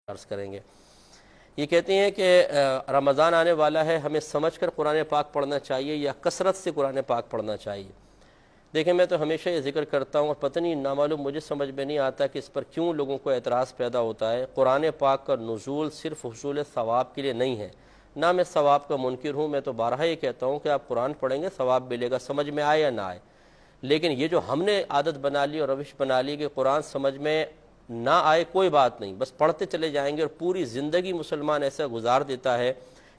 عرض کریں گے۔ یہ کہتے ہیں کہ رمضان آنے والا ہے، ہمیں سمجھ کر قرآن پاک پڑھنا چاہیے یا کثرت سے قرآن پاک پڑھنا چاہیے؟ دیکھیں، میں تو ہمیشہ یہ ذکر کرتا ہوں اور پتہ نہیں نامعلوم مجھے سمجھ میں نہیں آتا کہ اس پر کیوں لوگوں کو اعتراض پیدا ہوتا ہے۔ قرآن پاک کا نزول صرف حصول ثواب کے لیے نہیں ہے، نہ میں ثواب کا منکر ہوں، میں تو بارہا یہ کہتا ہوں کہ آپ قرآن پڑھیں گے ثواب ملے گا، سمجھ میں آئے یا نہ آئے۔ لیکن یہ جو ہم نے عادت بنا لی اور روش بنا لی کہ قرآن سمجھ میں نہ آئے کوئی بات نہیں، بس پڑھتے چلے جائیں گے، اور پوری زندگی مسلمان ایسا گزار دیتا ہے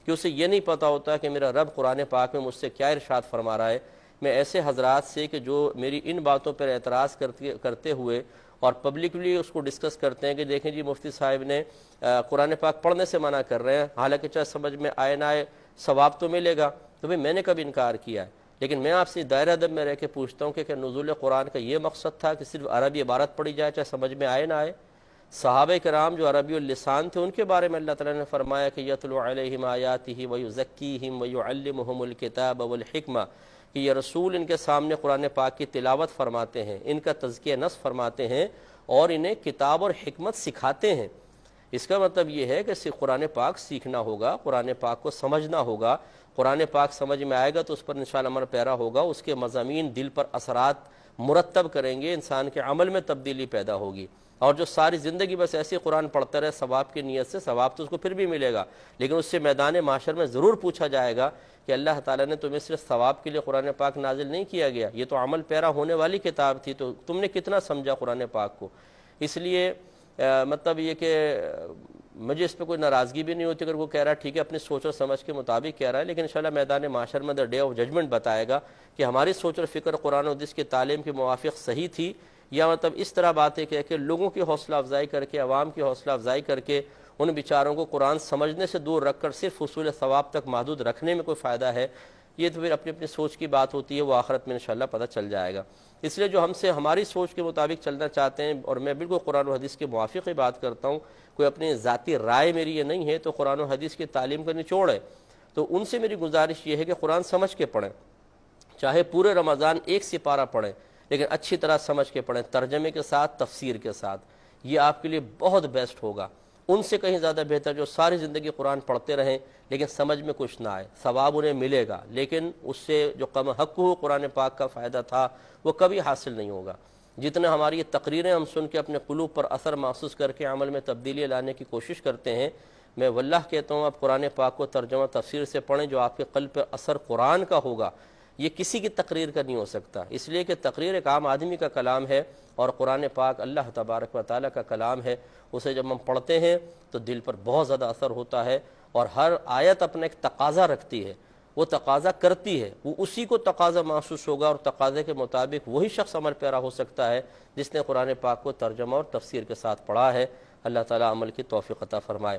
کہ اسے یہ نہیں پتہ ہوتا کہ میرا رب قرآن پاک میں مجھ سے کیا ارشاد فرما رہا ہے۔ میں ایسے حضرات سے کہ جو میری ان باتوں پر اعتراض کرتے ہوئے اور پبلکلی اس کو ڈسکس کرتے ہیں کہ دیکھیں جی مفتی صاحب نے قرآن پاک پڑھنے سے منع کر رہے ہیں، حالانکہ چاہے سمجھ میں آئے نہ آئے ثواب تو ملے گا، تو بھئی میں نے کب انکار کیا ہے؟ لیکن میں آپ سے دائرہ ادب میں رہ کے پوچھتا ہوں کہ نزول قرآن کا یہ مقصد تھا کہ صرف عربی عبارت پڑھی جائے چاہے سمجھ میں آئے نہ آئے؟ صحابہ کرام جو عربی اللسان تھے ان کے بارے میں اللہ تعالیٰ نے فرمایا کہ یتلو علیہم آیاتہ ویزکیہم ویعلمہم الکتاب والحکمہ، کہ یہ رسول ان کے سامنے قرآن پاک کی تلاوت فرماتے ہیں، ان کا تزکیہ نفس فرماتے ہیں اور انہیں کتاب اور حکمت سکھاتے ہیں۔ اس کا مطلب یہ ہے کہ صرف قرآن پاک سیکھنا ہوگا، قرآن پاک کو سمجھنا ہوگا، قرآن پاک سمجھ میں آئے گا تو اس پر انشاءاللہ عمل پیرا ہوگا، اس کے مضامین دل پر اثرات مرتب کریں گے، انسان کے عمل میں تبدیلی پیدا ہوگی۔ اور جو ساری زندگی بس ایسے قرآن پڑھتا رہے ثواب کی نیت سے، ثواب تو اس کو پھر بھی ملے گا، لیکن اس سے میدان معاشر میں ضرور پوچھا جائے گا کہ اللہ تعالیٰ نے تمہیں صرف ثواب کے لیے قرآن پاک نازل نہیں کیا گیا، یہ تو عمل پیرا ہونے والی کتاب تھی، تو تم نے کتنا سمجھا قرآن پاک کو؟ اس لیے مطلب یہ کہ مجھے اس پہ کوئی ناراضگی بھی نہیں ہوتی اگر وہ کہہ رہا ہے ٹھیک ہے اپنی سوچ اور سمجھ کے مطابق کہہ رہا ہے، لیکن انشاءاللہ میدان معاشر میں ڈے آف ججمنٹ بتائے گا کہ ہماری سوچ اور فکر قرآن و حدیث کی تعلیم کے موافق صحیح تھی، یا مطلب اس طرح باتیں کہہ کے لوگوں کی حوصلہ افزائی کر کے، عوام کی حوصلہ افزائی کر کے ان بیچاروں کو قرآن سمجھنے سے دور رکھ کر صرف حصول ثواب تک محدود رکھنے میں کوئی فائدہ ہے۔ یہ تو پھر اپنی اپنی سوچ کی بات ہوتی ہے، وہ آخرت میں انشاءاللہ پتہ چل جائے گا۔ اس لیے جو ہم سے ہماری سوچ کے مطابق چلنا چاہتے ہیں، اور میں بالکل قرآن و حدیث کے موافق ہی بات کرتا ہوں، کوئی اپنی ذاتی رائے میری یہ نہیں ہے، تو قرآن و حدیث کی تعلیم کا نچوڑ ہے، تو ان سے میری گزارش یہ ہے کہ قرآن سمجھ کے پڑھیں، چاہے پورے رمضان ایک سپارہ پڑھیں، لیکن اچھی طرح سمجھ کے پڑھیں، ترجمے کے ساتھ، تفسیر کے ساتھ، یہ آپ کے لیے بہت بیسٹ ہوگا۔ ان سے کہیں زیادہ بہتر جو ساری زندگی قرآن پڑھتے رہیں لیکن سمجھ میں کچھ نہ آئے، ثواب انہیں ملے گا لیکن اس سے جو کم حق ہو قرآن پاک کا فائدہ تھا وہ کبھی حاصل نہیں ہوگا۔ جتنے ہماری یہ تقریریں ہم سن کے اپنے قلوب پر اثر محسوس کر کے عمل میں تبدیلیاں لانے کی کوشش کرتے ہیں، میں واللہ کہتا ہوں آپ قرآن پاک کو ترجمہ تفسیر سے پڑھیں، جو آپ کے قلب پر اثر قرآن کا ہوگا یہ کسی کی تقریر کا نہیں ہو سکتا، اس لیے کہ تقریر ایک عام آدمی کا کلام ہے اور قرآن پاک اللہ تبارک و تعالیٰ کا کلام ہے، اسے جب ہم پڑھتے ہیں تو دل پر بہت زیادہ اثر ہوتا ہے، اور ہر آیت اپنا ایک تقاضا رکھتی ہے، وہ تقاضا کرتی ہے، وہ اسی کو تقاضا محسوس ہوگا، اور تقاضے کے مطابق وہی شخص عمل پیرا ہو سکتا ہے جس نے قرآن پاک کو ترجمہ اور تفسیر کے ساتھ پڑھا ہے۔ اللہ تعالیٰ عمل کی توفیق عطا فرمائے۔